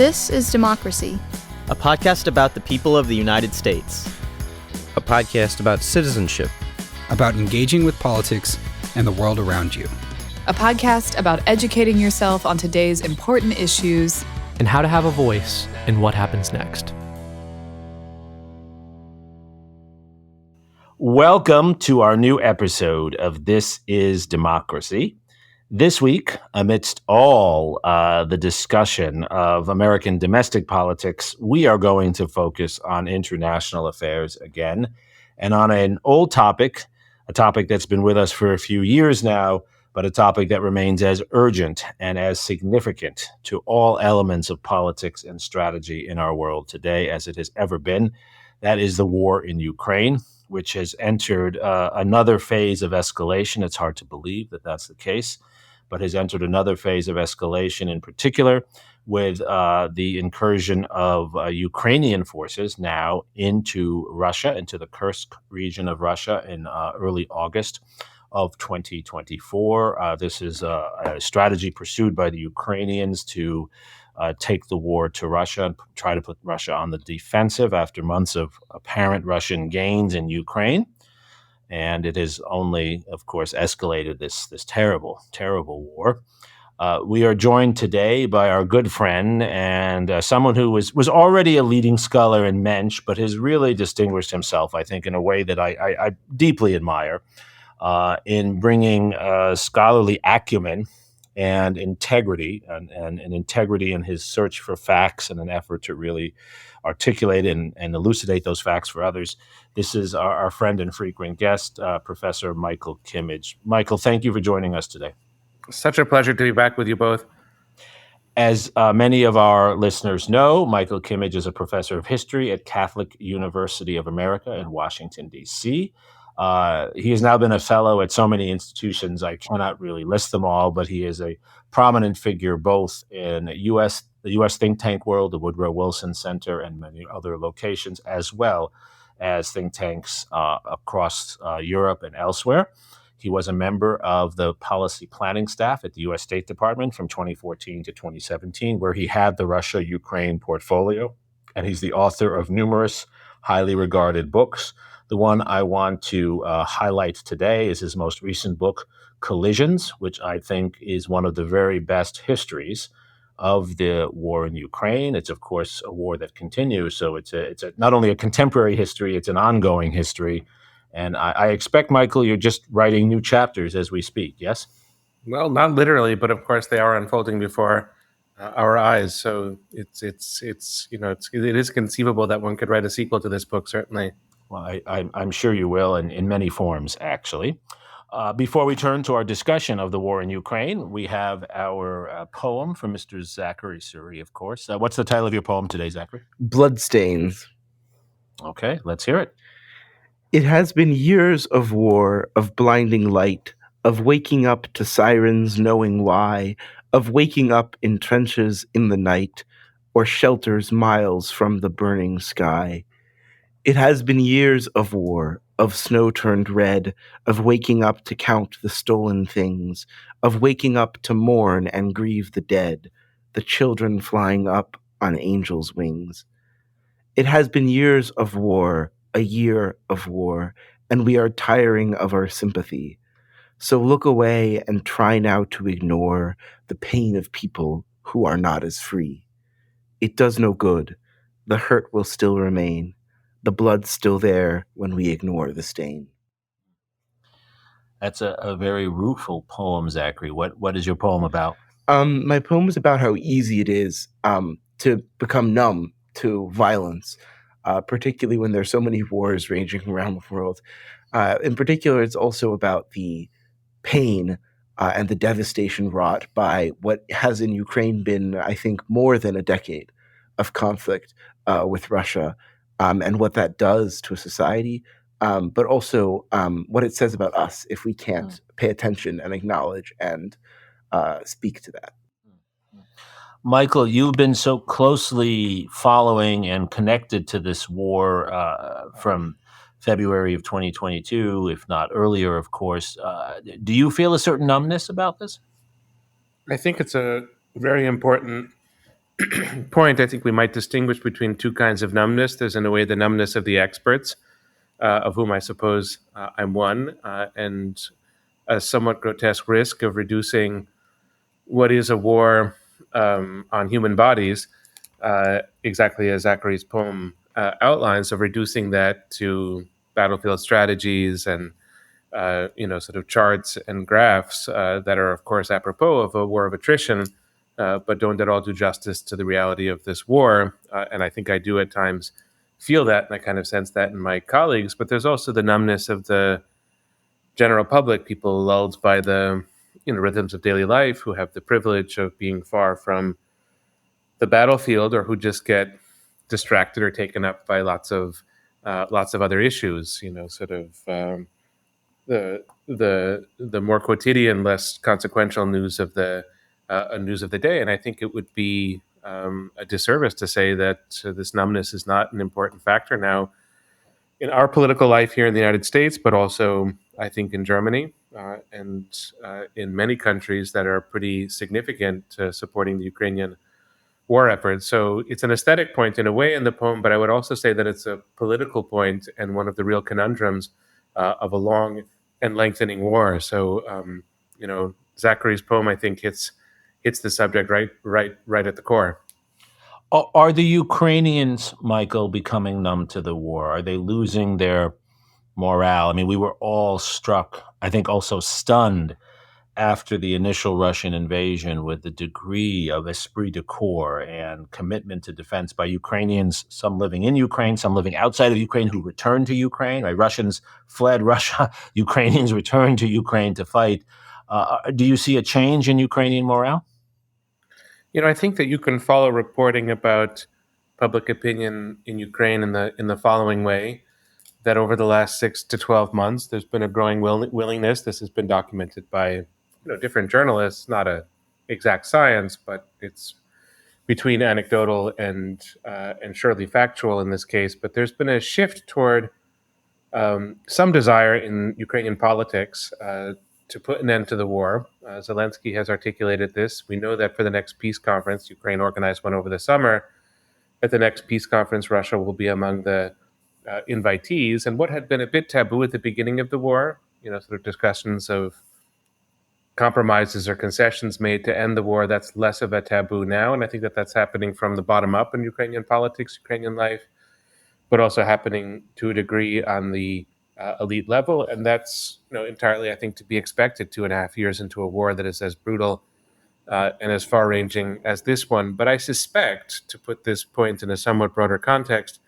This is Democracy, a podcast about the people of the United States. A podcast about citizenship, about engaging with politics and the world around you. A podcast about educating yourself on today's important issues and how to have a voice in what happens next. Welcome to our new episode of This is Democracy. This week, amidst all the discussion of American domestic politics, we are going to focus on international affairs again, and on an old topic, a topic that's been with us for a few years now, but a topic that remains as urgent and as significant to all elements of politics and strategy in our world today as it has ever been. That is the war in Ukraine, which has entered another phase of escalation. It's hard to believe that that's the case, but has entered another phase of escalation, in particular with the incursion of Ukrainian forces now into Russia, into the Kursk region of Russia in early August of 2024. This is a strategy pursued by the Ukrainians to take the war to Russia and try to put Russia on the defensive after months of apparent Russian gains in Ukraine. And it has only, of course, escalated this terrible, terrible war. We are joined today by our good friend and someone who was already a leading scholar in Mensch, but has really distinguished himself, I think, in a way that I deeply admire in bringing scholarly acumen and integrity, and integrity in his search for facts and an effort to really articulate and elucidate those facts for others. This is our friend and frequent guest, Professor Michael Kimmage. Michael, thank you for joining us today. Such a pleasure to be back with you both. As many of our listeners know, Michael Kimmage is a professor of history at Catholic University of America in Washington, D.C. He has now been a fellow at so many institutions, I cannot really list them all, but he is a prominent figure both in the U.S. think tank world, the Woodrow Wilson Center, and many other locations, as well as think tanks across Europe and elsewhere. He was a member of the policy planning staff at the U.S. State Department from 2014 to 2017, where he had the Russia-Ukraine portfolio, and he's the author of numerous highly regarded books. The one I want to highlight today is his most recent book, Collisions, which I think is one of the very best histories of the war in Ukraine. It's, of course, a war that continues, so it's not only a contemporary history, it's an ongoing history. And I expect, Michael, you're just writing new chapters as we speak, yes? Well, not literally, but of course they are unfolding before our eyes. So it is conceivable that one could write a sequel to this book, certainly. Well, I'm sure you will, and in many forms, actually. Before we turn to our discussion of the war in Ukraine, we have our poem from Mr. Zachary Suri, of course. What's the title of your poem today, Zachary? Bloodstains. Okay, let's hear it. It has been years of war, of blinding light, of waking up to sirens knowing why, of waking up in trenches in the night, or shelters miles from the burning sky. It has been years of war, of snow turned red, of waking up to count the stolen things, of waking up to mourn and grieve the dead, the children flying up on angels' wings. It has been years of war, a year of war, and we are tiring of our sympathy. So look away and try now to ignore the pain of people who are not as free. It does no good. The hurt will still remain. The blood's still there when we ignore the stain. That's a very rueful poem, Zachary. What is your poem about? My poem is about how easy it is to become numb to violence, particularly when there's so many wars raging around the world. In particular, it's also about the pain and the devastation wrought by what has in Ukraine been, I think, more than a decade of conflict with Russia, and what that does to a society, but also what it says about us if we can't pay attention and acknowledge and speak to that. Michael, you've been so closely following and connected to this war from February of 2022, if not earlier, of course. Do you feel a certain numbness about this? I think it's a very important point, I think we might distinguish between two kinds of numbness. There's, in a way, the numbness of the experts, of whom I suppose I'm one, and a somewhat grotesque risk of reducing what is a war on human bodies, exactly as Zachary's poem outlines, of reducing that to battlefield strategies and sort of charts and graphs that are, of course, apropos of a war of attrition, but don't at all do justice to the reality of this war. And I think I do at times feel that, and I kind of sense that in my colleagues. But there's also the numbness of the general public, people lulled by the rhythms of daily life, who have the privilege of being far from the battlefield, or who just get distracted or taken up by lots of other issues. The more quotidian, less consequential news of the day. And I think it would be a disservice to say that this numbness is not an important factor now in our political life here in the United States, but also I think in Germany and in many countries that are pretty significant supporting the Ukrainian war effort. So it's an aesthetic point in a way in the poem, but I would also say that it's a political point and one of the real conundrums of a long and lengthening war. So, Zachary's poem, I think, hits the subject right at the core. Are the Ukrainians, Michael, becoming numb to the war? Are they losing their morale? I mean, we were all struck, I think also stunned, after the initial Russian invasion with the degree of esprit de corps and commitment to defense by Ukrainians, some living in Ukraine, some living outside of Ukraine, who returned to Ukraine. Right? Russians fled Russia. Ukrainians returned to Ukraine to fight. Do you see a change in Ukrainian morale? I think that you can follow reporting about public opinion in Ukraine in the following way: that over the last 6 to 12 months, there's been a growing willingness. This has been documented by different journalists, not a exact science, but it's between anecdotal and surely factual in this case. But there's been a shift toward some desire in Ukrainian politics to put an end to the war. Zelensky has articulated this. We know that for the next peace conference, Ukraine organized one over the summer. At the next peace conference, Russia will be among the invitees. And what had been a bit taboo at the beginning of the war, sort of discussions of compromises or concessions made to end the war, that's less of a taboo now. And I think that that's happening from the bottom up in Ukrainian politics, Ukrainian life, but also happening to a degree on the elite level. And that's entirely, I think, to be expected 2.5 years into a war that is as brutal and as far-ranging as this one. But I suspect, to put this point in a somewhat broader context,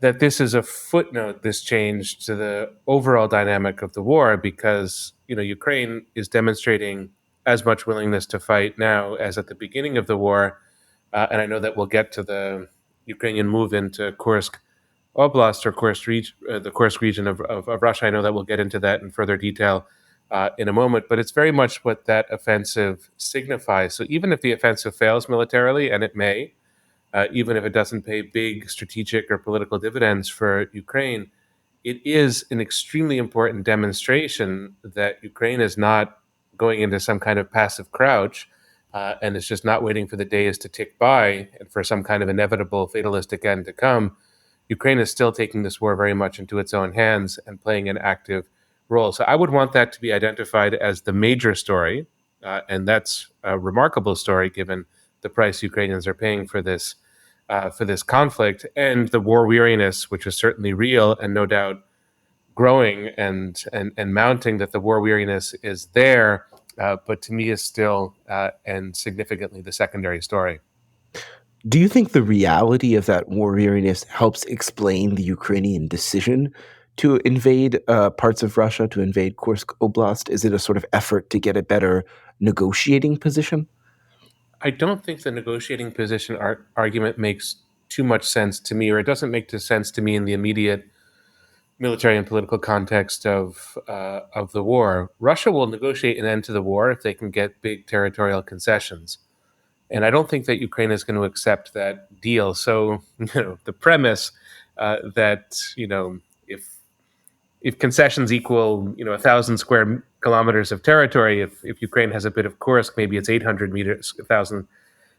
that this is a footnote, this change, to the overall dynamic of the war, because Ukraine is demonstrating as much willingness to fight now as at the beginning of the war. And I know that we'll get to the Ukrainian move into Kursk Oblast, or the Kursk region of Russia. I know that we'll get into that in further detail in a moment, but it's very much what that offensive signifies. So even if the offensive fails militarily, and it may, even if it doesn't pay big strategic or political dividends for Ukraine, it is an extremely important demonstration that Ukraine is not going into some kind of passive crouch, and it's just not waiting for the days to tick by and for some kind of inevitable fatalistic end to come. Ukraine is still taking this war very much into its own hands and playing an active role. So I would want that to be identified as the major story, and that's a remarkable story given the price Ukrainians are paying for this conflict, and the war weariness, which is certainly real and no doubt growing and mounting. That the war weariness is there, but to me is still and significantly the secondary story. Do you think the reality of that war weariness helps explain the Ukrainian decision to invade parts of Russia, to invade Kursk Oblast? Is it a sort of effort to get a better negotiating position? I don't think the negotiating position argument makes too much sense to me, or it doesn't make sense to me in the immediate military and political context of the war. Russia will negotiate an end to the war if they can get big territorial concessions. And I don't think that Ukraine is going to accept that deal. So, the premise that, if concessions equal, 1,000 square kilometers of territory, if Ukraine has a bit of Kursk, maybe it's 800 meters, 1,000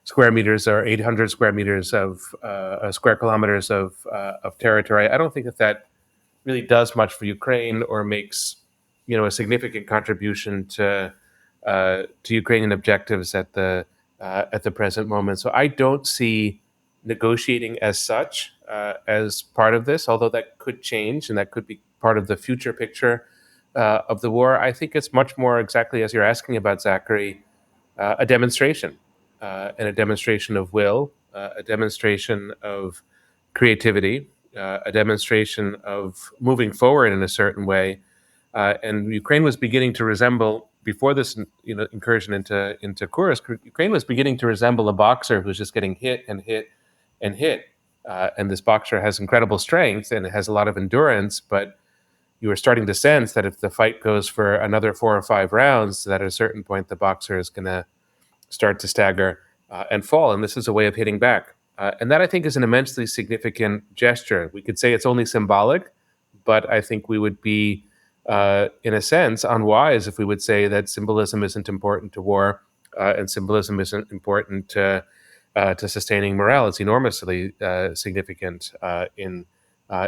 square meters or 800 square meters of square kilometers of territory. I don't think that really does much for Ukraine or makes a significant contribution to Ukrainian objectives at the present moment. So I don't see negotiating as such as part of this, although that could change and that could be part of the future picture of the war. I think it's much more exactly as you're asking about, Zachary, a demonstration and a demonstration of will, a demonstration of creativity, a demonstration of moving forward in a certain way. And Ukraine was beginning to resemble, before this incursion into Kursk, Ukraine was beginning to resemble a boxer who's just getting hit and hit and hit. And this boxer has incredible strength and has a lot of endurance, but you are starting to sense that if the fight goes for another 4 or 5 rounds, that at a certain point the boxer is going to start to stagger and fall. And this is a way of hitting back. And that, I think, is an immensely significant gesture. We could say it's only symbolic, but I think we would be, in a sense, unwise if we would say that symbolism isn't important to war and symbolism isn't important to sustaining morale. It's enormously significant in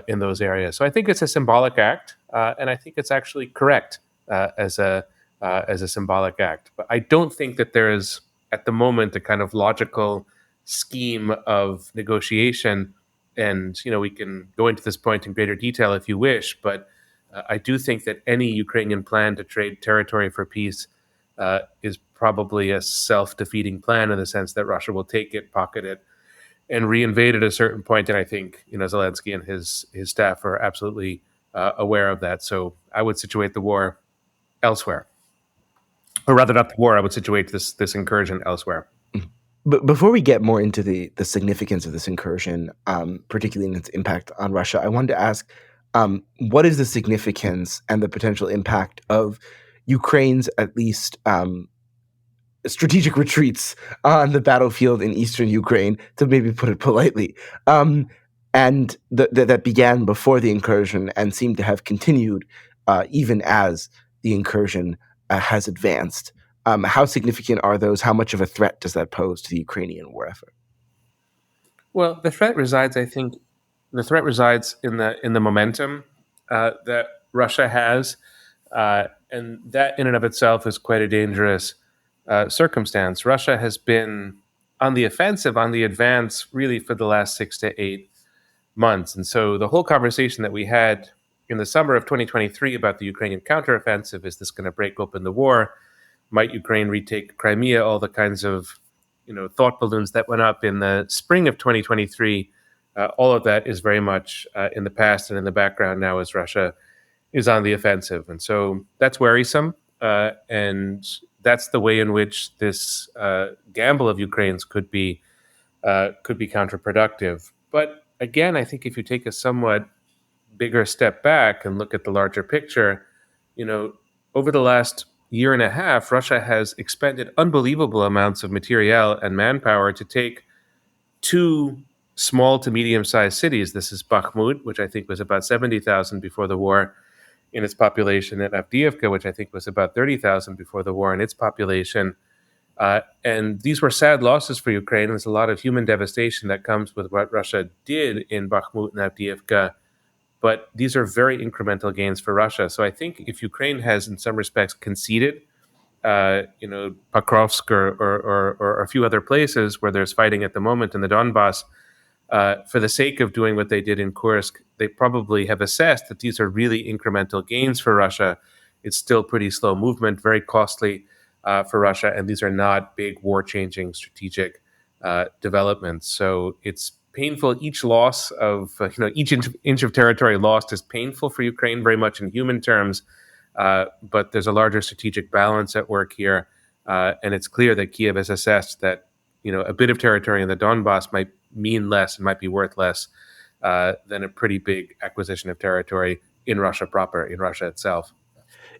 those areas. So I think it's a symbolic act, and I think it's actually correct as a symbolic act. But I don't think that there is, at the moment, a kind of logical scheme of negotiation. And we can go into this point in greater detail if you wish, but I do think that any Ukrainian plan to trade territory for peace is probably a self-defeating plan, in the sense that Russia will take it, pocket it, and reinvade at a certain point. And I think Zelensky and his staff are absolutely aware of that. So I would situate the war elsewhere, or rather, not the war. I would situate this incursion elsewhere. But before we get more into the significance of this incursion, particularly in its impact on Russia, I wanted to ask, what is the significance and the potential impact of Ukraine's, at least, strategic retreats on the battlefield in eastern Ukraine, to maybe put it politely, and that began before the incursion and seemed to have continued even as the incursion has advanced? How significant are those? How much of a threat does that pose to the Ukrainian war effort? Well, the threat resides, I think, in the momentum that Russia has, and that in and of itself is quite a dangerous circumstance. Russia has been on the offensive, on the advance, really for the last 6 to 8 months. And so the whole conversation that we had in the summer of 2023 about the Ukrainian counteroffensive, is this going to break open the war? Might Ukraine retake Crimea? All the kinds of thought balloons that went up in the spring of 2023, all of that is very much in the past and in the background now, as Russia is on the offensive. And so that's worrisome. And that's the way in which this gamble of Ukraine's could be counterproductive. But again, I think if you take a somewhat bigger step back and look at the larger picture, over the last year and a half, Russia has expended unbelievable amounts of materiel and manpower to take 2 small to medium-sized cities. This is Bakhmut, which I think was about 70,000 before the war in its population, and Avdiivka, which I think was about 30,000 before the war in its population. And these were sad losses for Ukraine. There's a lot of human devastation that comes with what Russia did in Bakhmut and Avdiivka. But these are very incremental gains for Russia. So I think if Ukraine has, in some respects, conceded, Pokrovsk or a few other places where there's fighting at the moment in the Donbass, for the sake of doing what they did in Kursk, they probably have assessed that these are really incremental gains for Russia. It's still pretty slow movement, very costly for Russia, and these are not big war-changing strategic developments. So it's painful. Each loss of, each inch of territory lost is painful for Ukraine, very much in human terms. But there's a larger strategic balance at work here. And it's clear that Kiev has assessed that, a bit of territory in the Donbass might mean less and might be worth less than a pretty big acquisition of territory in Russia proper, in Russia itself.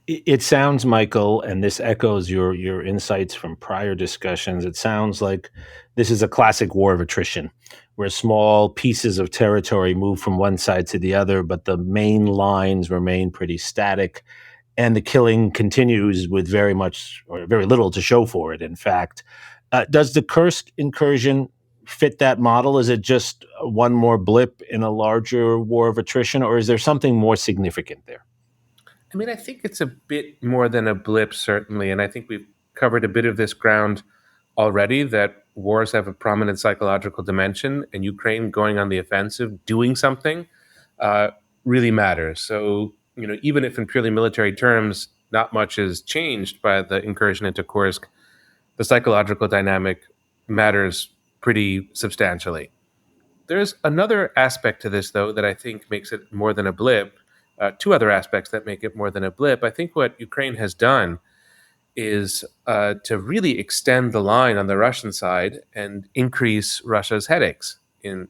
It sounds, Michael, and this echoes your insights from prior discussions, it sounds like this is a classic war of attrition, where small pieces of territory move from one side to the other, but the main lines remain pretty static, and the killing continues with very much or very little to show for it, in fact. Does the Kursk incursion fit that model? Is it just one more blip in a larger war of attrition, or is there something more significant there? I mean, I think it's a bit more than a blip, certainly. And I think we've covered a bit of this ground already, that wars have a prominent psychological dimension, and Ukraine going on the offensive, doing something, really matters. So, even if in purely military terms, not much has changed by the incursion into Kursk, the psychological dynamic matters pretty substantially. There's another aspect to this, though, that I think makes it more than a blip. Two other aspects that make it more than a blip. I think what Ukraine has done is to really extend the line on the Russian side and increase Russia's headaches. In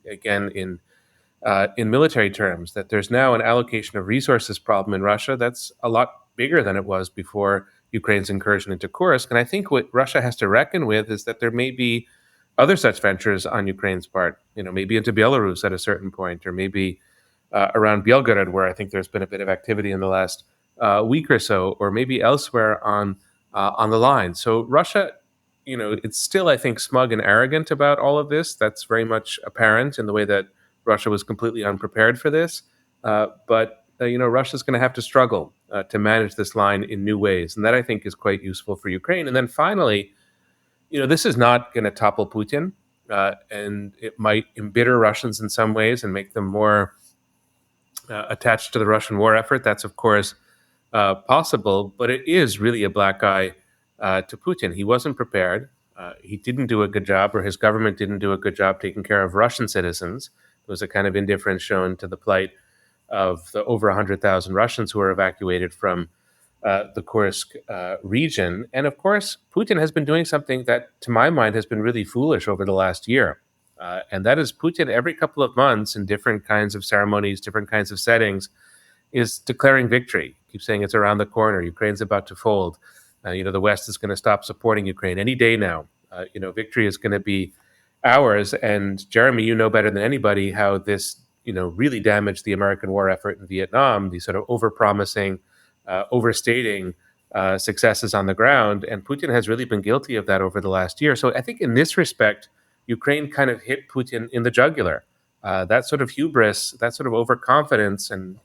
military terms, that there's now an allocation of resources problem in Russia that's a lot bigger than it was before Ukraine's incursion into Kursk. And I think what Russia has to reckon with is that there may be other such ventures on Ukraine's part, maybe into Belarus at a certain point, or maybe around Belgorod, where I think there's been a bit of activity in the last week or so, or maybe elsewhere on the line. So Russia, it's still, I think, smug and arrogant about all of this. That's very much apparent in the way that Russia was completely unprepared for this. But Russia's going to have to struggle to manage this line in new ways. And that, I think, is quite useful for Ukraine. And then finally, this is not going to topple Putin. And it might embitter Russians in some ways and make them more attached to the Russian war effort. That's, of course, possible. But it is really a black eye to Putin. He wasn't prepared. He didn't do a good job, or his government didn't do a good job taking care of Russian citizens. There was a kind of indifference shown to the plight of the over 100,000 Russians who were evacuated from the Kursk region. And of course, Putin has been doing something that, to my mind, has been really foolish over the last year. And that is Putin, every couple of months in different kinds of ceremonies, different kinds of settings, is declaring victory. Keeps saying it's around the corner. Ukraine's about to fold. The West is going to stop supporting Ukraine any day now. Victory is going to be ours. And Jeremi, you know better than anybody how this, really damaged the American war effort in Vietnam, the sort of overpromising, overstating successes on the ground. And Putin has really been guilty of that over the last year. So I think in this respect, Ukraine kind of hit Putin in the jugular. That sort of hubris, that sort of overconfidence, and,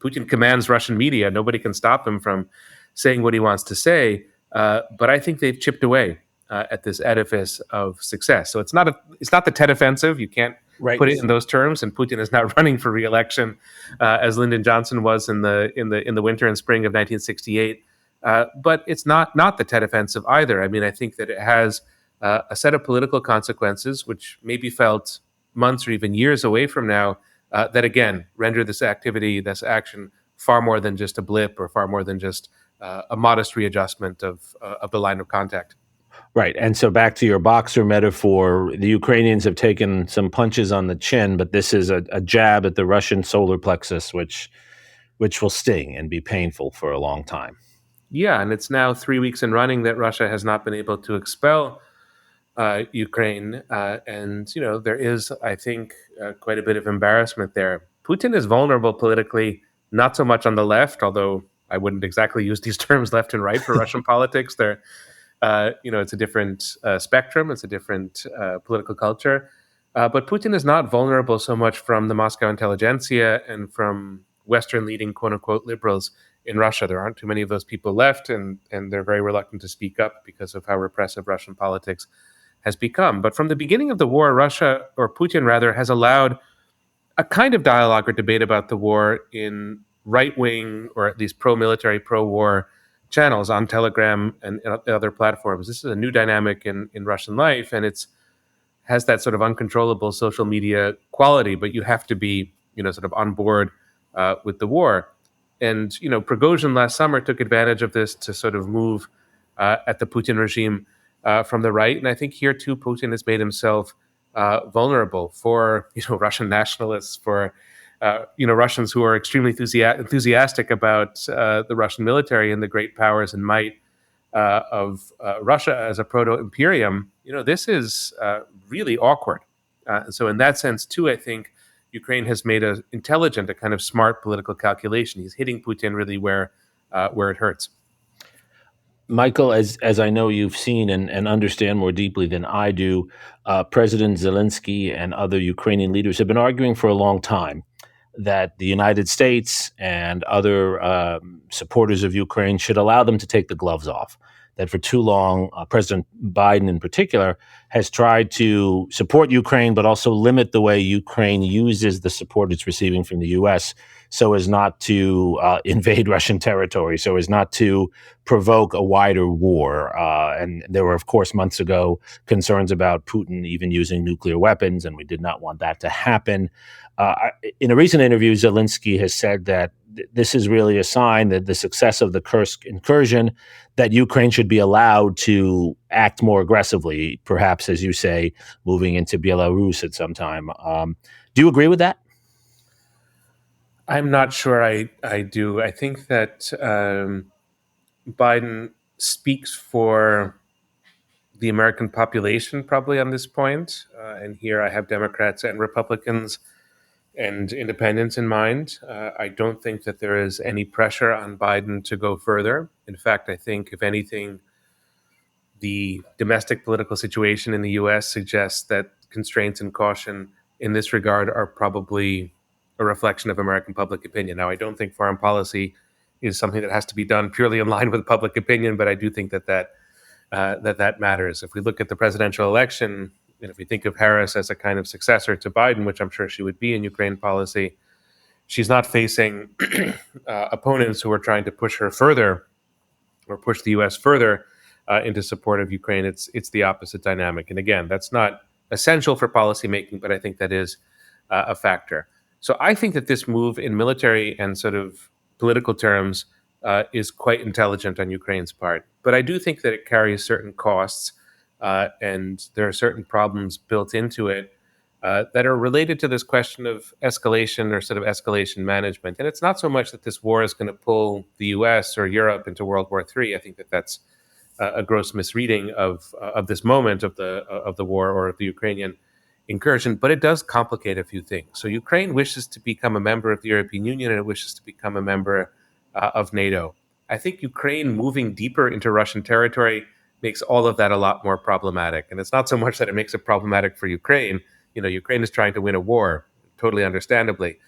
Putin commands Russian media. Nobody can stop him from saying what he wants to say. But I think they've chipped away at this edifice of success. So it's not the Tet Offensive. You can't put it in those terms. And Putin is not running for re-election as Lyndon Johnson was in the winter and spring of 1968. But it's not the Tet Offensive either. I mean, I think that it has a set of political consequences which may be felt months or even years away from now. That again render this activity, this action, far more than just a blip, or far more than just a modest readjustment of the line of contact. Right. And so back to your boxer metaphor, the Ukrainians have taken some punches on the chin, but this is a jab at the Russian solar plexus, which will sting and be painful for a long time. Yeah, and it's now 3 weeks in running that Russia has not been able to expel Ukraine. And, there is, I think, quite a bit of embarrassment there. Putin is vulnerable politically, not so much on the left, although I wouldn't exactly use these terms left and right for Russian politics. They're, it's a different spectrum. It's a different political culture. But Putin is not vulnerable so much from the Moscow intelligentsia and from Western leading quote unquote liberals in Russia. There aren't too many of those people left, and they're very reluctant to speak up because of how repressive Russian politics has become. But from the beginning of the war, Russia, or Putin rather, has allowed a kind of dialogue or debate about the war in right-wing, or at least pro-military, pro-war channels on Telegram and other platforms. This is a new dynamic in Russian life, and has that sort of uncontrollable social media quality, but you have to be, sort of on board with the war. And, Prigozhin last summer took advantage of this to sort of move at the Putin regime from the right. And I think here, too, Putin has made himself vulnerable for, Russian nationalists, for, Russians who are extremely enthusiastic about the Russian military and the great powers and might of Russia as a proto-imperium. This is really awkward. And so in that sense, too, I think Ukraine has made an intelligent, a kind of smart political calculation. He's hitting Putin really where it hurts. Michael, as I know you've seen and understand more deeply than I do, President Zelensky and other Ukrainian leaders have been arguing for a long time that the United States and other supporters of Ukraine should allow them to take the gloves off. That for too long, President Biden in particular has tried to support Ukraine, but also limit the way Ukraine uses the support it's receiving from the U.S. so as not to invade Russian territory, so as not to provoke a wider war. And there were, of course, months ago, concerns about Putin even using nuclear weapons, and we did not want that to happen. In a recent interview, Zelensky has said that this is really a sign that the success of the Kursk incursion, that Ukraine should be allowed to act more aggressively, perhaps, as you say, moving into Belarus at some time. Do you agree with that? I'm not sure I do. I think that Biden speaks for the American population probably on this point. And here I have Democrats and Republicans and independents in mind. I don't think that there is any pressure on Biden to go further. In fact, I think, if anything, the domestic political situation in the U.S. suggests that constraints and caution in this regard are probably a reflection of American public opinion. Now, I don't think foreign policy is something that has to be done purely in line with public opinion, but I do think that matters. If we look at the presidential election, and if we think of Harris as a kind of successor to Biden, which I'm sure she would be in Ukraine policy, she's not facing opponents who are trying to push her further or push the U.S. further into support of Ukraine. It's the opposite dynamic. And again, that's not essential for policymaking, but I think that is a factor. So I think that this move in military and sort of political terms is quite intelligent on Ukraine's part. But I do think that it carries certain costs, and there are certain problems built into it that are related to this question of escalation or sort of escalation management. And it's not so much that this war is going to pull the U.S. or Europe into World War III. I think that that's a gross misreading of this moment of the war or of the Ukrainian incursion, but it does complicate a few things. So Ukraine wishes to become a member of the European Union, and it wishes to become a member of NATO. I think Ukraine moving deeper into Russian territory makes all of that a lot more problematic. And it's not so much that it makes it problematic for Ukraine. You know, Ukraine is trying to win a war, totally understandably.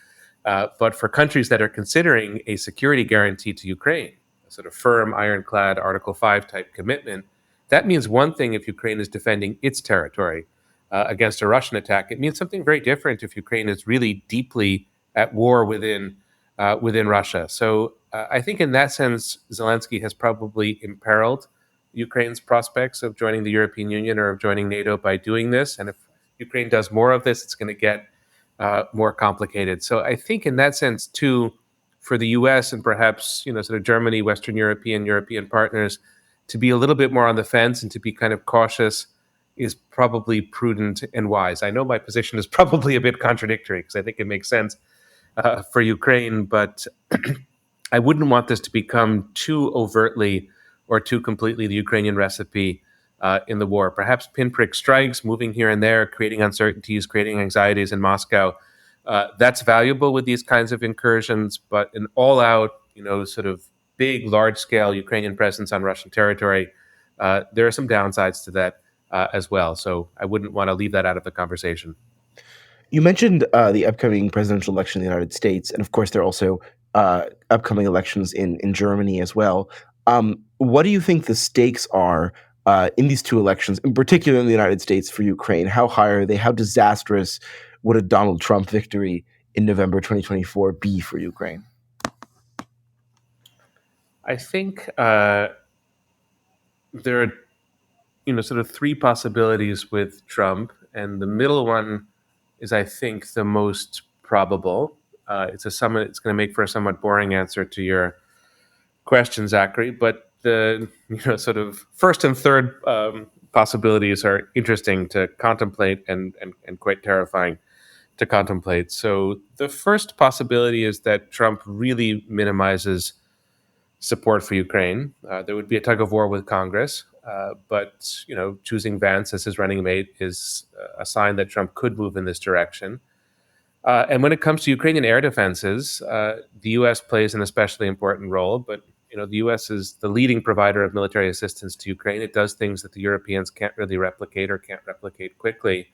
But for countries that are considering a security guarantee to Ukraine, a sort of firm, ironclad Article 5 type commitment, that means one thing if Ukraine is defending its territory against a Russian attack. It means something very different if Ukraine is really deeply at war within Russia. So I think in that sense, Zelensky has probably imperiled Ukraine's prospects of joining the European Union or of joining NATO by doing this. And if Ukraine does more of this, it's going to get more complicated. So I think in that sense, too, for the U.S. and perhaps, sort of Germany, Western European partners, to be a little bit more on the fence and to be kind of cautious is probably prudent and wise. I know my position is probably a bit contradictory because I think it makes sense for Ukraine, but I wouldn't want this to become too overtly or too completely the Ukrainian recipe in the war. Perhaps pinprick strikes, moving here and there, creating uncertainties, creating anxieties in Moscow. That's valuable with these kinds of incursions, but an all-out, sort of big, large-scale Ukrainian presence on Russian territory, there are some downsides to that as well. So I wouldn't want to leave that out of the conversation. You mentioned the upcoming presidential election in the United States, and of course there are also upcoming elections in Germany as well. What do you think the stakes are in these two elections, in particular in the United States for Ukraine? How high are they? How disastrous would a Donald Trump victory in November 2024 be for Ukraine? I think there are sort of three possibilities with Trump, and the middle one is, I think, the most probable. It's going to make for a somewhat boring answer to your question, Zachary, but the sort of first and third possibilities are interesting to contemplate and quite terrifying to contemplate. So the first possibility is that Trump really minimizes support for Ukraine. There would be a tug of war with Congress. But choosing Vance as his running mate is a sign that Trump could move in this direction. And when it comes to Ukrainian air defenses, the U.S. plays an especially important role. But The U.S. is the leading provider of military assistance to Ukraine. It does things that the Europeans can't really replicate or can't replicate quickly.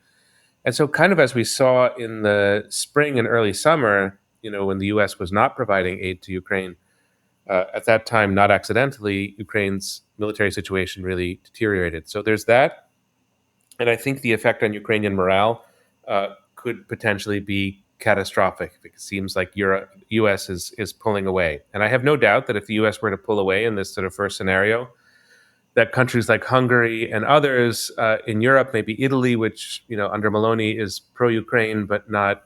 And so kind of as we saw in the spring and early summer, when the U.S. was not providing aid to Ukraine, at that time, not accidentally, Ukraine's military situation really deteriorated. So there's that. And I think the effect on Ukrainian morale could potentially be catastrophic. It seems like U.S. is pulling away. And I have no doubt that if the U.S. were to pull away in this sort of first scenario, that countries like Hungary and others in Europe, maybe Italy, which under Meloni is pro-Ukraine but not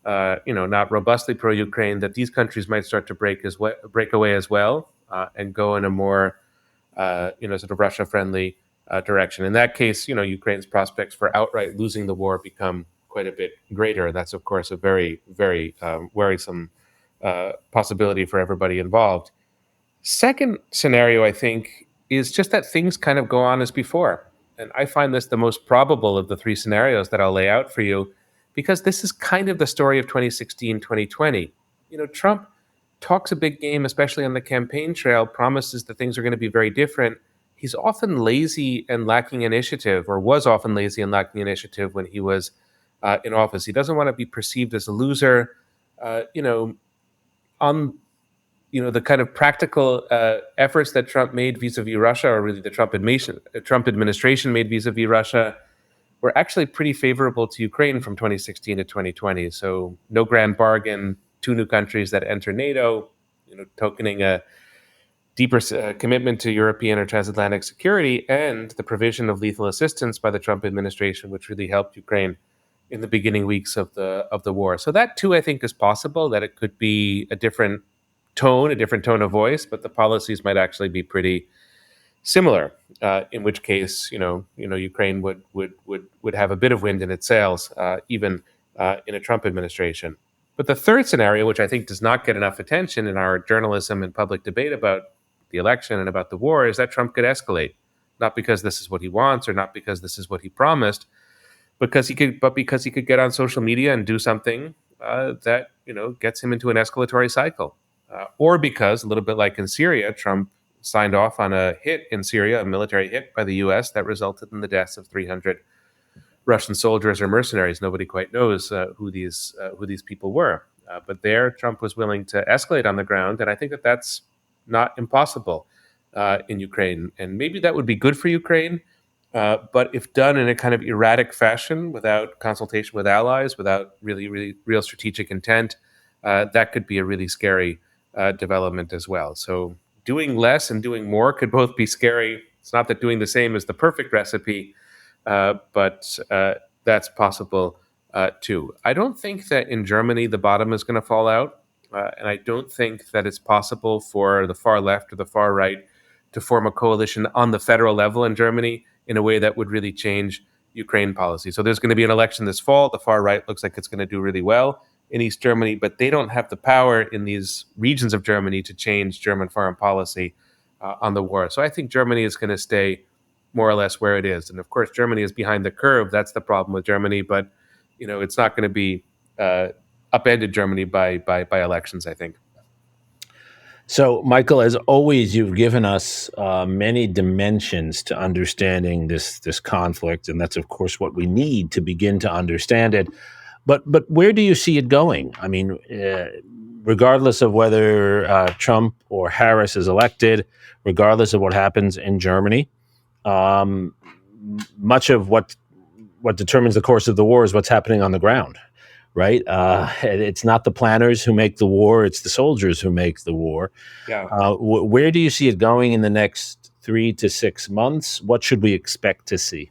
robustly pro-Ukraine, that these countries might start to break away as well and go in a more sort of Russia-friendly direction. In that case, Ukraine's prospects for outright losing the war become quite a bit greater. That's of course a very, very worrisome possibility for everybody involved. Second scenario, I think, is just that things kind of go on as before. And I find this the most probable of the three scenarios that I'll lay out for you, because this is kind of the story of 2016, 2020. Trump talks a big game, especially on the campaign trail, promises that things are going to be very different. He's often lazy and lacking initiative, or was often lazy and lacking initiative when he was in office. He doesn't want to be perceived as a loser. On the kind of practical efforts that Trump made vis-a-vis Russia, or really the Trump administration made vis-a-vis Russia, were actually pretty favorable to Ukraine from 2016 to 2020. So no grand bargain, 2 new countries that enter NATO, tokening a deeper commitment to European or transatlantic security, and the provision of lethal assistance by the Trump administration, which really helped Ukraine in the beginning weeks of the war. So that too, I think, is possible, that it could be a different tone of voice, but the policies might actually be pretty similar. In which case, Ukraine would have a bit of wind in its sails, even in a Trump administration. But the third scenario, which I think does not get enough attention in our journalism and public debate about the election and about the war, is that Trump could escalate, not because this is what he wants or not because this is what he promised, because he could get on social media and do something that gets him into an escalatory cycle. Or because, a little bit like in Syria, Trump signed off on a hit in Syria, a military hit by the U.S. that resulted in the deaths of 300 Russian soldiers or mercenaries. Nobody quite knows who these people were. But there, Trump was willing to escalate on the ground, and I think that that's not impossible in Ukraine. And maybe that would be good for Ukraine, but if done in a kind of erratic fashion, without consultation with allies, without really real strategic intent, that could be a really scary development as well. So doing less and doing more could both be scary. It's not that doing the same is the perfect recipe, but that's possible too. I don't think that in Germany the bottom is going to fall out, and I don't think that it's possible for the far left or the far right to form a coalition on the federal level in Germany in a way that would really change Ukraine policy. So there's going to be an election this fall. The far right looks like it's going to do really well in East Germany, but they don't have the power in these regions of Germany to change German foreign policy on the war. So I think Germany is going to stay more or less where it is. And of course, Germany is behind the curve. That's the problem with Germany. But it's not going to be upended Germany by elections, I think. So, Michael, as always, you've given us many dimensions to understanding this conflict, and that's, of course, what we need to begin to understand it. But where do you see it going? I mean, regardless of whether Trump or Harris is elected, regardless of what happens in Germany, much of what determines the course of the war is what's happening on the ground, right? It's not the planners who make the war; it's the soldiers who make the war. Yeah. Where do you see it going in the next 3 to 6 months? What should we expect to see?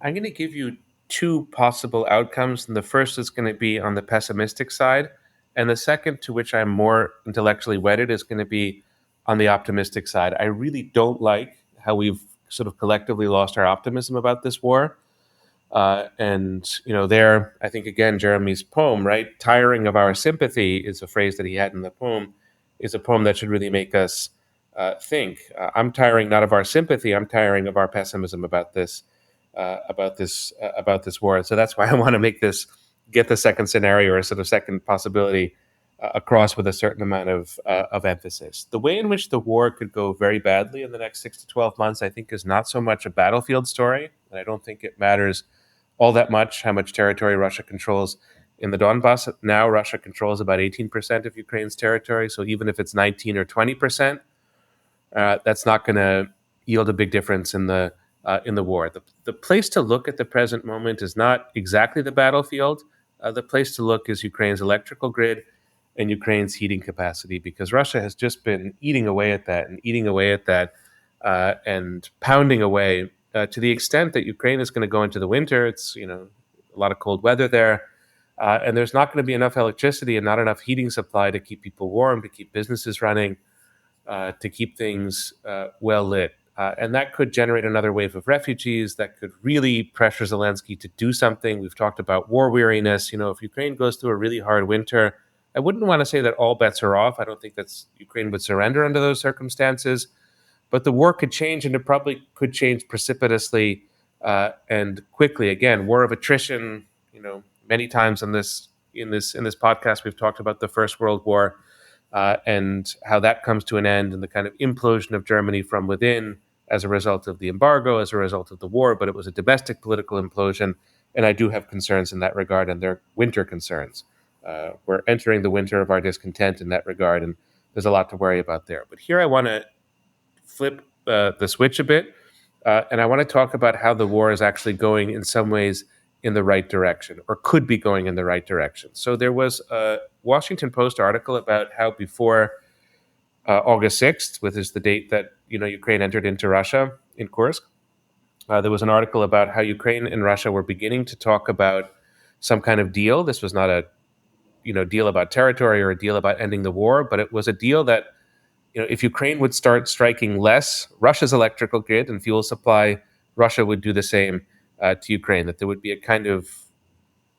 I'm going to give you 2 possible outcomes, and the first is going to be on the pessimistic side, and the second, to which I'm more intellectually wedded, is going to be on the optimistic side. I really don't like how we've sort of collectively lost our optimism about this war. And there, I think, again, Jeremy's poem, right? Tiring of our sympathy is a phrase that he had in the poem, is a poem that should really make us think. I'm tiring not of our sympathy, I'm tiring of our pessimism about this war. So that's why I want to get the second scenario or sort of second possibility across with a certain amount of emphasis. The way in which the war could go very badly in the next 6 to 12 months, I think, is not so much a battlefield story. And I don't think it matters all that much how much territory Russia controls in the Donbass. Now Russia controls about 18% of Ukraine's territory. So even if it's 19 or 20%, that's not going to yield a big difference in the war. The place to look at the present moment is not exactly the battlefield. The place to look is Ukraine's electrical grid and Ukraine's heating capacity, because Russia has just been eating away at that and pounding away to the extent that Ukraine is going to go into the winter. It's a lot of cold weather there, and there's not going to be enough electricity and not enough heating supply to keep people warm, to keep businesses running, to keep things well lit. And that could generate another wave of refugees. That could really pressure Zelensky to do something. We've talked about war weariness. If Ukraine goes through a really hard winter, I wouldn't want to say that all bets are off. I don't think Ukraine would surrender under those circumstances. But the war could change, and it probably could change precipitously and quickly. Again, war of attrition. Many times in this podcast, we've talked about the First World War and how that comes to an end, and the kind of implosion of Germany from within as a result of the embargo, as a result of the war. But it was a domestic political implosion, and I do have concerns in that regard, and they're winter concerns. We're entering the winter of our discontent in that regard, and there's a lot to worry about there. But here I want to flip the switch a bit, and I want to talk about how the war is actually going in some ways in the right direction, or could be going in the right direction. So there was a Washington Post article about how before August 6th, which is the date that Ukraine entered into Russia in Kursk, there was an article about how Ukraine and Russia were beginning to talk about some kind of deal. This was not a deal about territory or a deal about ending the war, but it was a deal that if Ukraine would start striking less Russia's electrical grid and fuel supply, Russia would do the same to Ukraine, that there would be a kind of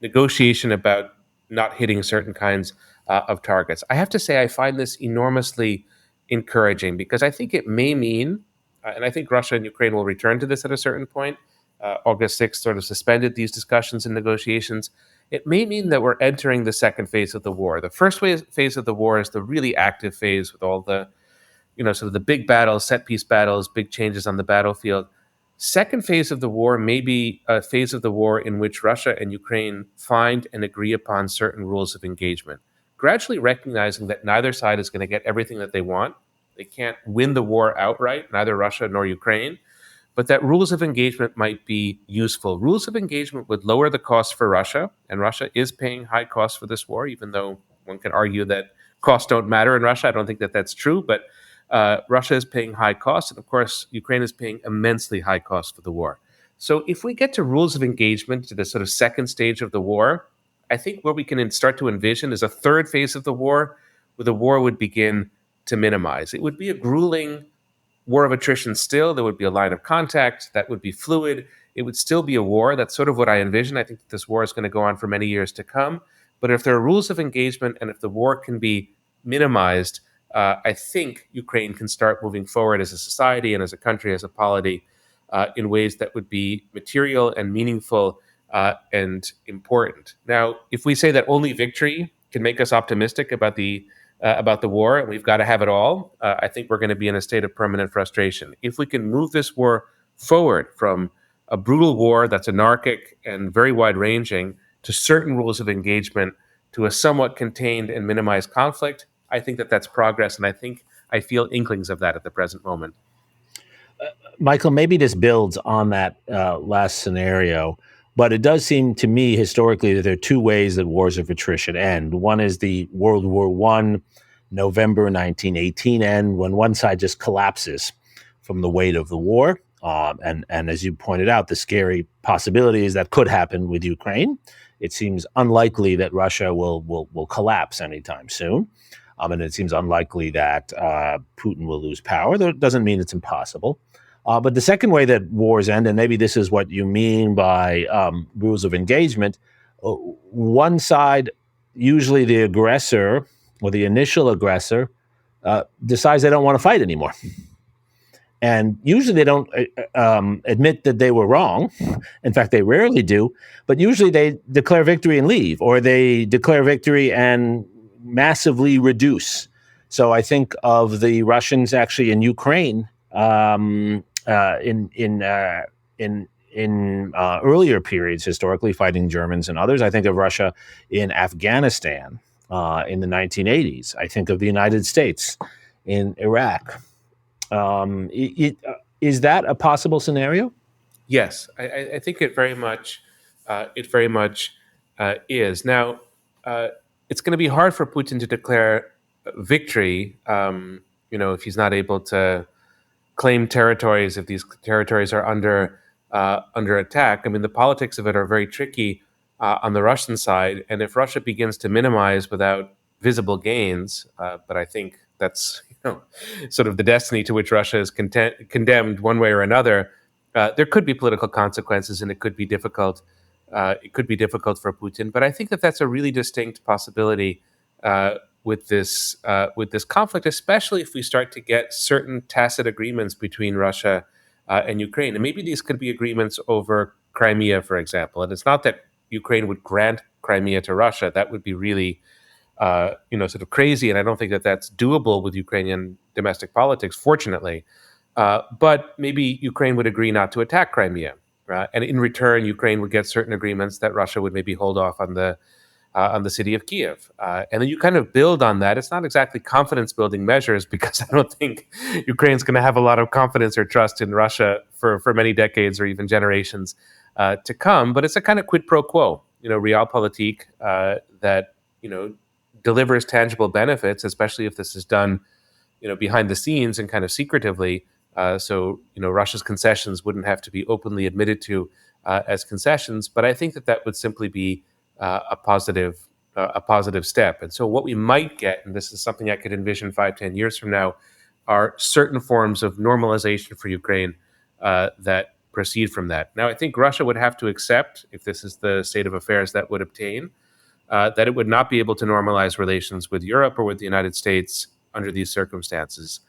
negotiation about not hitting certain kinds of targets. I have to say I find this enormously encouraging, because I think it may mean, and I think Russia and Ukraine will return to this at a certain point. August 6th sort of suspended these discussions and negotiations. It may mean that we're entering the second phase of the war. The first phase of the war is the really active phase with all the, sort of the big battles, set piece battles, big changes on the battlefield. Second phase of the war may be a phase of the war in which Russia and Ukraine find and agree upon certain rules of engagement, gradually recognizing that neither side is going to get everything that they want. They can't win the war outright, neither Russia nor Ukraine, but that rules of engagement might be useful. Rules of engagement would lower the cost for Russia, and Russia is paying high costs for this war, even though one can argue that costs don't matter in Russia. I don't think that that's true, but Russia is paying high costs, and of course, Ukraine is paying immensely high costs for the war. So if we get to rules of engagement, to the sort of second stage of the war, I think what we can start to envision is a third phase of the war, where the war would begin to minimize. It would be a grueling war of attrition still. There would be a line of contact that would be fluid. It would still be a war. That's sort of what I envision. I think that this war is going to go on for many years to come. But if there are rules of engagement, and if the war can be minimized, I think Ukraine can start moving forward as a society and as a country, as a polity, in ways that would be material and meaningful and important. Now, if we say that only victory can make us optimistic about the war, and we've got to have it all, I think we're going to be in a state of permanent frustration. If we can move this war forward from a brutal war that's anarchic and very wide-ranging to certain rules of engagement, to a somewhat contained and minimized conflict, I think that that's progress, and I feel inklings of that at the present moment. Michael, maybe this builds on that last scenario, but it does seem to me historically that there are two ways that wars of attrition end. One is the World War I, November 1918 end, when one side just collapses from the weight of the war. And as you pointed out, the scary possibilities that could happen with Ukraine. It seems unlikely that Russia will collapse anytime soon. And it seems unlikely that Putin will lose power. That doesn't mean it's impossible. But the second way that wars end, and maybe this is what you mean by rules of engagement, one side, usually the aggressor or the initial aggressor, decides they don't want to fight anymore. And usually they don't admit that they were wrong. In fact, they rarely do. But usually they declare victory and leave, or they declare victory and massively reduce. So I think of the Russians actually in Ukraine in earlier periods, historically fighting Germans and others. I think of Russia in Afghanistan in the 1980s. I think of the United States in Iraq. Is that a possible scenario? Yes, I think it very much is. Now, it's going to be hard for Putin to declare victory, if he's not able to claim territories, if these territories are under attack. I mean, the politics of it are very tricky on the Russian side, and if Russia begins to minimize without visible gains, but I think that's sort of the destiny to which Russia is condemned one way or another. There could be political consequences, and it could be difficult. It could be difficult for Putin, but I think that that's a really distinct possibility with this conflict, especially if we start to get certain tacit agreements between Russia and Ukraine, and maybe these could be agreements over Crimea, for example. And it's not that Ukraine would grant Crimea to Russia; that would be really, sort of crazy, and I don't think that that's doable with Ukrainian domestic politics, fortunately. But maybe Ukraine would agree not to attack Crimea, and in return, Ukraine would get certain agreements that Russia would maybe hold off on the city of Kiev, and then you kind of build on that. It's not exactly confidence-building measures because I don't think Ukraine's going to have a lot of confidence or trust in Russia for many decades or even generations to come. But it's a kind of quid pro quo, realpolitik that delivers tangible benefits, especially if this is done, behind the scenes and kind of secretively. So Russia's concessions wouldn't have to be openly admitted to as concessions. But I think that would simply be a positive step. And so what we might get, and this is something I could envision 5-10 years from now, are certain forms of normalization for Ukraine that proceed from that. Now, I think Russia would have to accept, if this is the state of affairs that would obtain, that it would not be able to normalize relations with Europe or with the United States under these circumstances.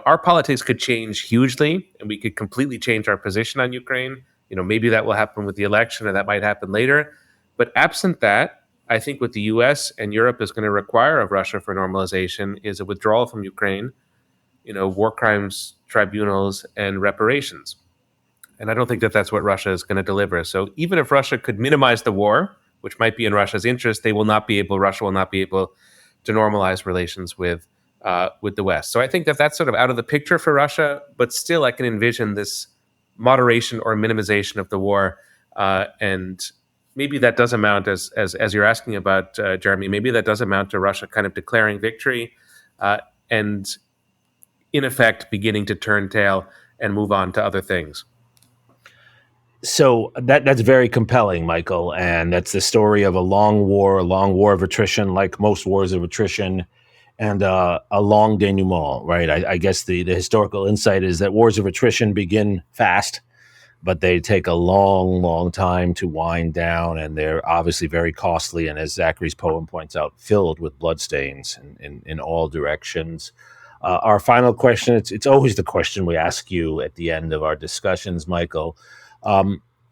Our politics could change hugely, and we could completely change our position on Ukraine. Maybe that will happen with the election, and that might happen later. But absent that, I think what the U.S. and Europe is going to require of Russia for normalization is a withdrawal from Ukraine, war crimes tribunals, and reparations. And I don't think that that's what Russia is going to deliver. So even if Russia could minimize the war, which might be in Russia's interest, Russia will not be able to normalize relations with the West. So I think that that's sort of out of the picture for Russia, but still I can envision this moderation or minimization of the war. And maybe that does amount, as you're asking about, Jeremy, maybe that does amount to Russia kind of declaring victory and in effect beginning to turn tail and move on to other things. So that's very compelling, Michael, and that's the story of a long war of attrition, like most wars of attrition, and a long denouement, right? I guess the historical insight is that wars of attrition begin fast, but they take a long, long time to wind down, and they're obviously very costly, and as Zachary's poem points out, filled with bloodstains in all directions. Our final question, it's always the question we ask you at the end of our discussions, Michael.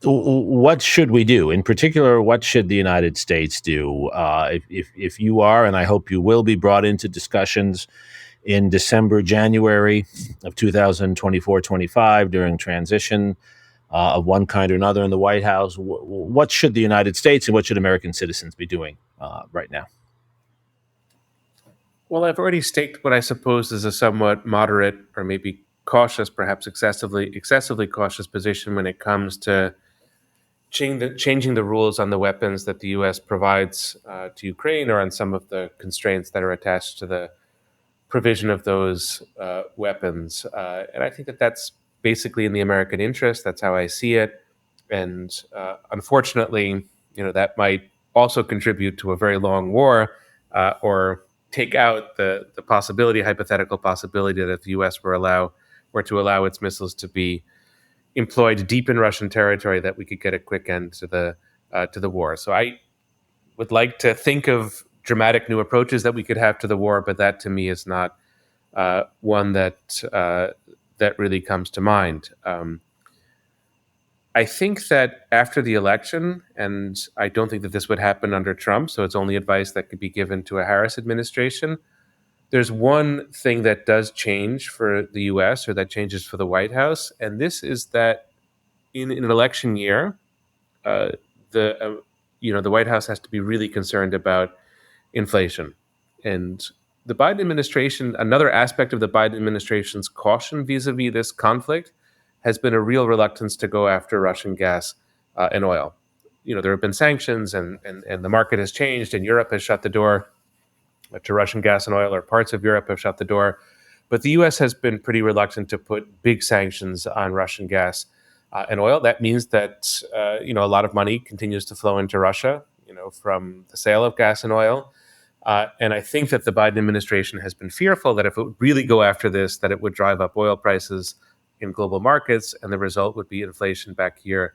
What should we do? In particular, what should the United States do? If you are, and I hope you will be, brought into discussions in December, January of 2024-25 during transition of one kind or another in the White House, what should the United States and what should American citizens be doing right now? Well, I've already staked what I suppose is a somewhat moderate or maybe cautious, perhaps excessively cautious position when it comes to changing the rules on the weapons that the U.S. provides to Ukraine, or on some of the constraints that are attached to the provision of those weapons. And I think that that's basically in the American interest. That's how I see it. And unfortunately, that might also contribute to a very long war, or take out the hypothetical possibility that if the U.S. were to allow its missiles to be employed deep in Russian territory, that we could get a quick end to the war. So I would like to think of dramatic new approaches that we could have to the war, but that to me is not one that really comes to mind. I think that after the election, and I don't think that this would happen under Trump, so it's only advice that could be given to a Harris administration. There's one thing that does change for the U.S. or that changes for the White House, and this is that in an election year, uh, the White House has to be really concerned about inflation. And the Biden administration, another aspect of the Biden administration's caution vis-a-vis this conflict has been a real reluctance to go after Russian gas and oil. There have been sanctions and the market has changed, and Europe has shut the door to Russian gas and oil, or parts of Europe have shut the door. But the U.S. has been pretty reluctant to put big sanctions on Russian gas and oil. That means that a lot of money continues to flow into Russia, from the sale of gas and oil. And I think that the Biden administration has been fearful that if it would really go after this, that it would drive up oil prices in global markets, and the result would be inflation back here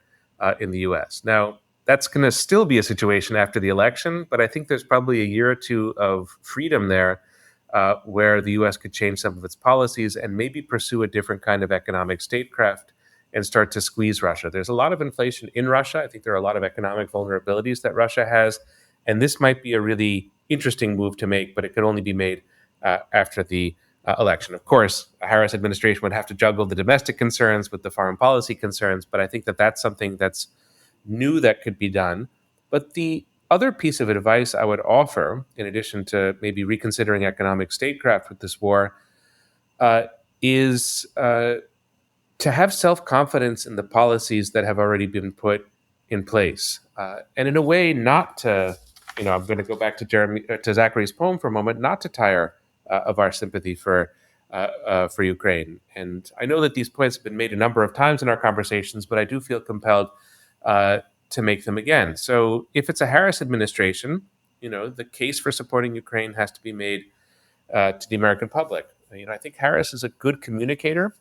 in the U.S. Now, that's going to still be a situation after the election, but I think there's probably a year or two of freedom there where the U.S. could change some of its policies and maybe pursue a different kind of economic statecraft and start to squeeze Russia. There's a lot of inflation in Russia. I think there are a lot of economic vulnerabilities that Russia has, and this might be a really interesting move to make, but it could only be made after the election. Of course, a Harris administration would have to juggle the domestic concerns with the foreign policy concerns, but I think that that's something that's new that could be done. But the other piece of advice I would offer, in addition to maybe reconsidering economic statecraft with this war, is to have self-confidence in the policies that have already been put in place. And in a way, not to, I'm going to go back to Zachary's poem for a moment, not to tire of our sympathy for Ukraine. And I know that these points have been made a number of times in our conversations, but I do feel compelled to make them again. So if it's a Harris administration, the case for supporting Ukraine has to be made to the American public. I think Harris is a good communicator,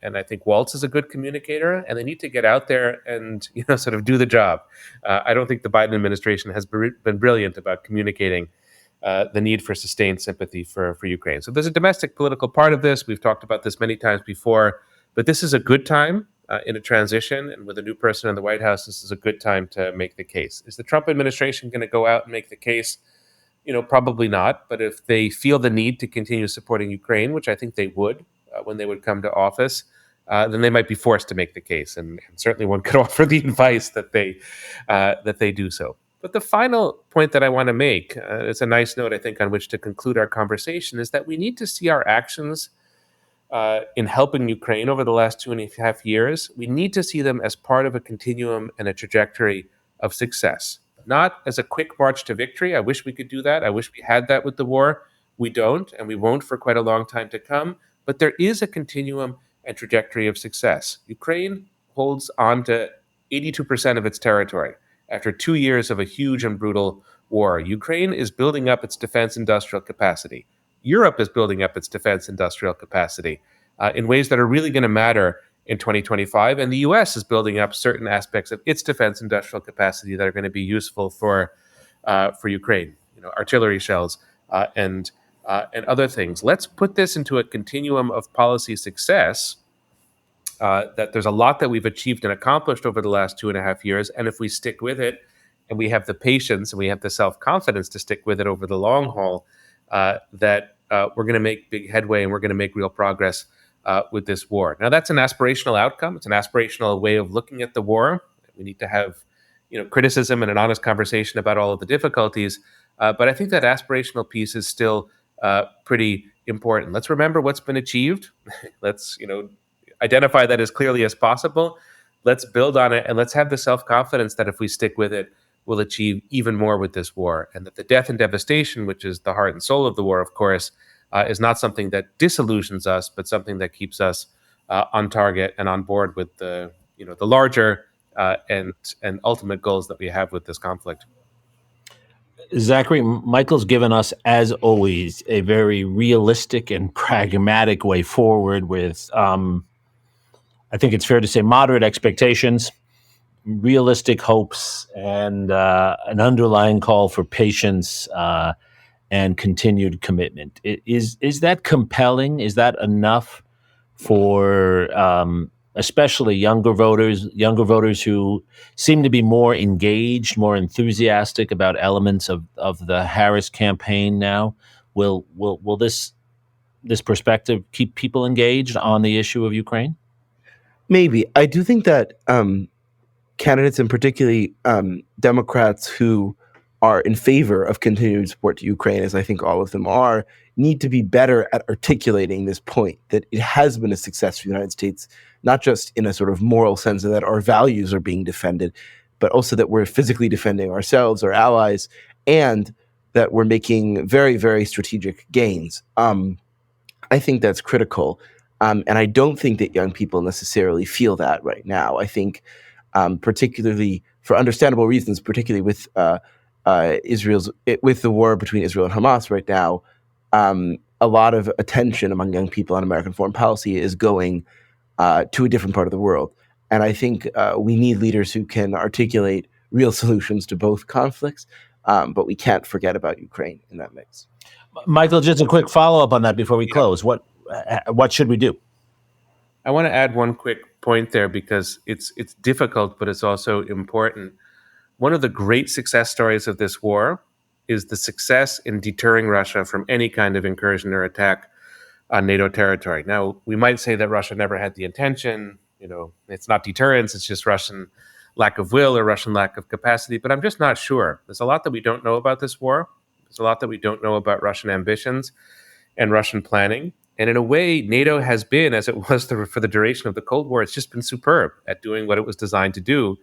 and I think Waltz is a good communicator, and they need to get out there and sort of do the job. I don't think the Biden administration has been brilliant about communicating the need for sustained sympathy for Ukraine. So there's a domestic political part of this. We've talked about this many times before, but this is a good time in a transition, and with a new person in the White House, this is a good time to make the case. Is the Trump administration going to go out and make the case? Probably not. But if they feel the need to continue supporting Ukraine, which I think they would when they would come to office, then they might be forced to make the case. And certainly one could offer the advice that they do so. But the final point that I want to make, it's a nice note, I think, on which to conclude our conversation, is that we need to see our actions in helping Ukraine over the last 2.5 years. We need to see them as part of a continuum and a trajectory of success, not as a quick march to victory. I wish we could do that. I wish we had that with the war. We don't, and we won't for quite a long time to come. But there is a continuum and trajectory of success. Ukraine holds on to 82% of its territory after 2 years of a huge and brutal war. Ukraine is building up its defense industrial capacity. Europe is building up its defense industrial capacity in ways that are really going to matter in 2025. And the U.S. is building up certain aspects of its defense industrial capacity that are going to be useful for Ukraine, artillery shells and other things. Let's put this into a continuum of policy success, that there's a lot that we've achieved and accomplished over the last 2.5 years. And if we stick with it, and we have the patience and we have the self-confidence to stick with it over the long haul, that we're going to make big headway and we're going to make real progress with this war. Now, that's an aspirational outcome. It's an aspirational way of looking at the war. We need to have, criticism and an honest conversation about all of the difficulties. But I think that aspirational piece is still pretty important. Let's remember what's been achieved. Let's, identify that as clearly as possible. Let's build on it, and let's have the self-confidence that if we stick with it, we'll achieve even more with this war, and that the death and devastation, which is the heart and soul of the war, of course, is not something that disillusions us, but something that keeps us on target and on board with the larger and ultimate goals that we have with this conflict. Zachary, Michael's given us, as always, a very realistic and pragmatic way forward with, I think it's fair to say, moderate expectations, realistic hopes, and an underlying call for patience and continued commitment. Is that compelling? Is that enough for especially younger voters who seem to be more engaged, more enthusiastic about elements of the Harris campaign now. Will this perspective keep people engaged on the issue of Ukraine? Maybe. I do think that candidates, and particularly Democrats who are in favor of continued support to Ukraine, as I think all of them are, need to be better at articulating this point that it has been a success for the United States, not just in a sort of moral sense that our values are being defended, but also that we're physically defending ourselves, our allies, and that we're making very, very strategic gains. I think that's critical. And I don't think that young people necessarily feel that right now. I think particularly for understandable reasons, particularly with with the war between Israel and Hamas right now, a lot of attention among young people on American foreign policy is going to a different part of the world. And I think we need leaders who can articulate real solutions to both conflicts, but we can't forget about Ukraine in that mix. Michael, just a quick follow-up on that before we close. What should we do? I want to add one quick point there because it's difficult, but it's also important. One of the great success stories of this war is the success in deterring Russia from any kind of incursion or attack on NATO territory. Now, we might say that Russia never had the intention. It's not deterrence, it's just Russian lack of will or Russian lack of capacity, but I'm just not sure. There's a lot that we don't know about this war. There's a lot that we don't know about Russian ambitions and Russian planning. And in a way, NATO has been, as it was for the duration of the Cold War, it's just been superb at doing what it was designed to do,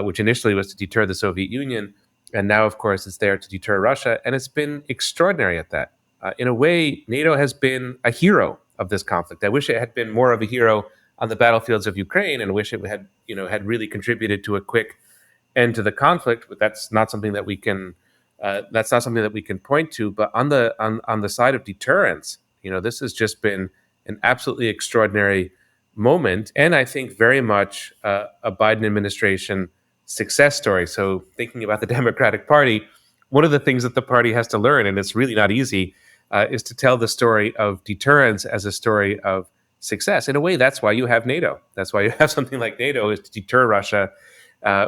which initially was to deter the Soviet Union. And now, of course, it's there to deter Russia. And it's been extraordinary at that. In a way, NATO has been a hero of this conflict. I wish it had been more of a hero on the battlefields of Ukraine, and I wish it had really contributed to a quick end to the conflict. But that's not something that we can point to. But on the side of deterrence, this has just been an absolutely extraordinary moment, and I think very much a Biden administration success story. So thinking about the Democratic Party, one of the things that the party has to learn, and it's really not easy, is to tell the story of deterrence as a story of success. In a way, that's why you have NATO. That's why you have something like NATO, is to deter Russia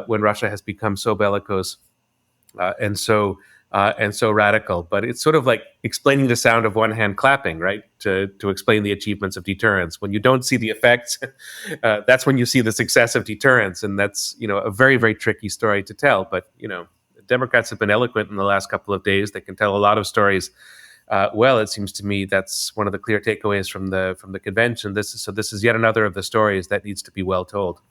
when Russia has become so bellicose and so radical. But it's sort of like explaining the sound of one hand clapping, right? To explain the achievements of deterrence. When you don't see the effects, that's when you see the success of deterrence. And that's, a very, very tricky story to tell. But, Democrats have been eloquent in the last couple of days. They can tell a lot of stories. Well, it seems to me that's one of the clear takeaways from the convention. This is yet another of the stories that needs to be well told.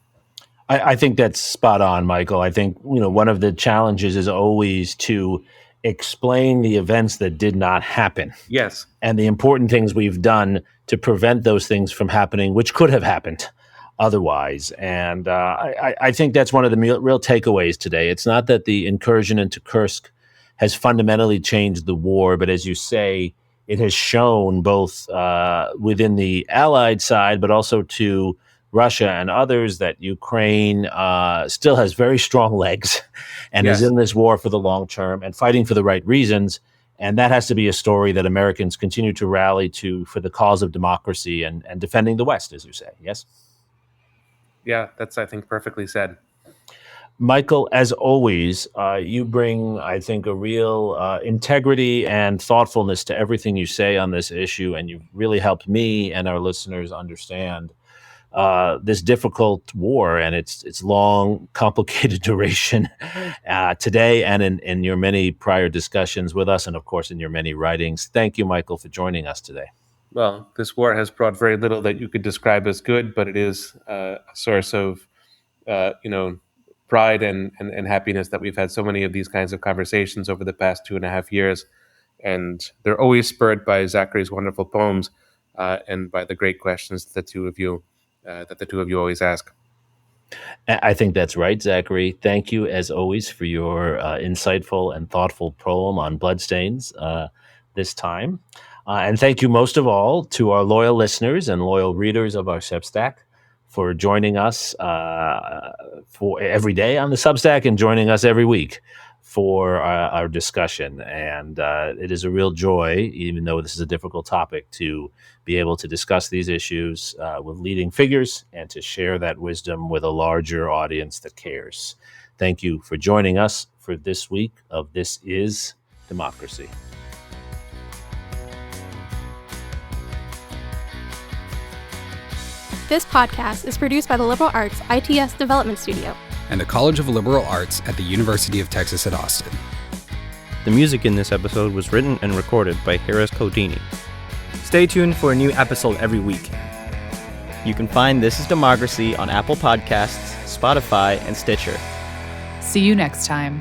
I think that's spot on, Michael. I think, one of the challenges is always to explain the events that did not happen. Yes. And the important things we've done to prevent those things from happening, which could have happened otherwise. And I think that's one of the real takeaways today. It's not that the incursion into Kursk has fundamentally changed the war, but as you say, it has shown both within the Allied side, but also to Russia and others, that Ukraine still has very strong legs and is in this war for the long term and fighting for the right reasons. And that has to be a story that Americans continue to rally to for the cause of democracy and defending the West, as you say. Yes? Yeah, that's, I think, perfectly said. Michael, as always, you bring, I think, a real integrity and thoughtfulness to everything you say on this issue, and you've really helped me and our listeners understand this difficult war and its long, complicated duration today and in your many prior discussions with us and, of course, in your many writings. Thank you, Michael, for joining us today. Well, this war has brought very little that you could describe as good, but it is a source of, pride and happiness that we've had so many of these kinds of conversations over the past 2.5 years. And they're always spurred by Zachary's wonderful poems and by the great questions that the two of you always ask. I think that's right, Zachary. Thank you, as always, for your insightful and thoughtful poem on Bloodstains this time. And thank you most of all to our loyal listeners and loyal readers of our Substack for joining us for every day on the Substack and joining us every week for our discussion. And it is a real joy, even though this is a difficult topic, to be able to discuss these issues with leading figures and to share that wisdom with a larger audience that cares. Thank you for joining us for this week of This Is Democracy. This podcast is produced by the Liberal Arts ITS Development Studio and the College of Liberal Arts at the University of Texas at Austin. The music in this episode was written and recorded by Harris Codini. Stay tuned for a new episode every week. You can find This Is Democracy on Apple Podcasts, Spotify, and Stitcher. See you next time.